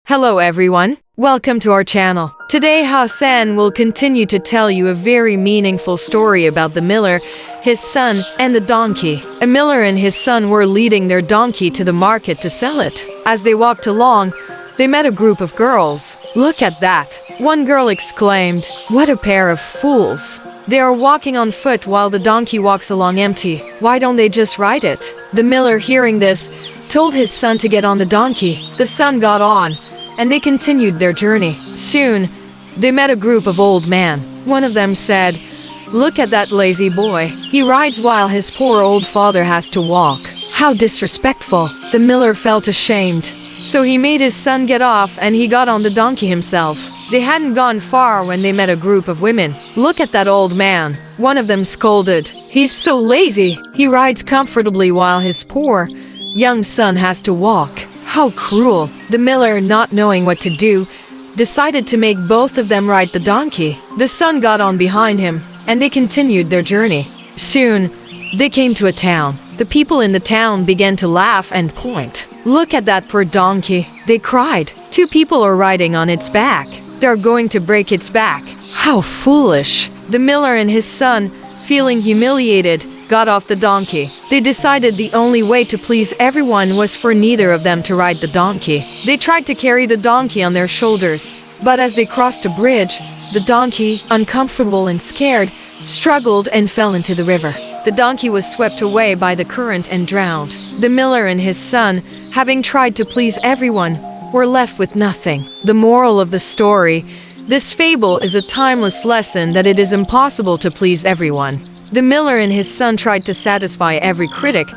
Hello everyone, welcome to our channel. Today Hassan will continue to tell you a very meaningful story about the miller, his son, and the donkey. A miller and his son were leading their donkey to the market to sell it. As they walked along, they met a group of girls. "Look at that," one girl exclaimed. "What a pair of fools. They are walking on foot while the donkey walks along empty. Why don't they just ride it?" The miller, hearing this, told his son to get on the donkey. The son got on, and they continued their journey. Soon, they met a group of old men. One of them said, "Look at that lazy boy. He rides while his poor old father has to walk. How disrespectful." The miller felt ashamed, so he made his son get off and he got on the donkey himself. They hadn't gone far when they met a group of women. "Look at that old man," one of them scolded. "He's so lazy. He rides comfortably while his poor young son has to walk. How cruel." The miller, not knowing what to do, decided to make both of them ride the donkey. The son got on behind him, and they continued their journey. Soon, they came to a town. The people in the town began to laugh and point. "Look at that poor donkey," they cried. "Two people are riding on its back. They're going to break its back. How foolish." The miller and his son, feeling humiliated, got off the donkey. They decided the only way to please everyone was for neither of them to ride the donkey. They tried to carry the donkey on their shoulders, but as they crossed a bridge, the donkey, uncomfortable and scared, struggled and fell into the river. The donkey was swept away by the current and drowned. The miller and his son, having tried to please everyone, were left with nothing. The moral of the story: this fable is a timeless lesson that it is impossible to please everyone. The miller and his son tried to satisfy every critic,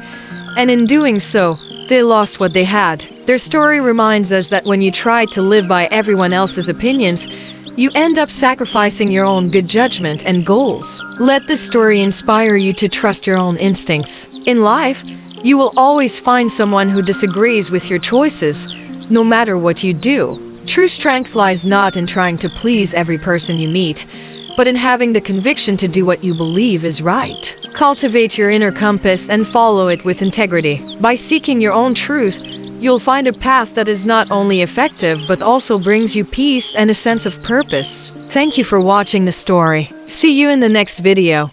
and in doing so, they lost what they had. Their story reminds us that when you try to live by everyone else's opinions, you end up sacrificing your own good judgment and goals. Let this story inspire you to trust your own instincts. In life, you will always find someone who disagrees with your choices, no matter what you do. True strength lies not in trying to please every person you meet, but in having the conviction to do what you believe is right. Cultivate your inner compass and follow it with integrity. By seeking your own truth, you'll find a path that is not only effective but also brings you peace and a sense of purpose. Thank you for watching the story. See you in the next video.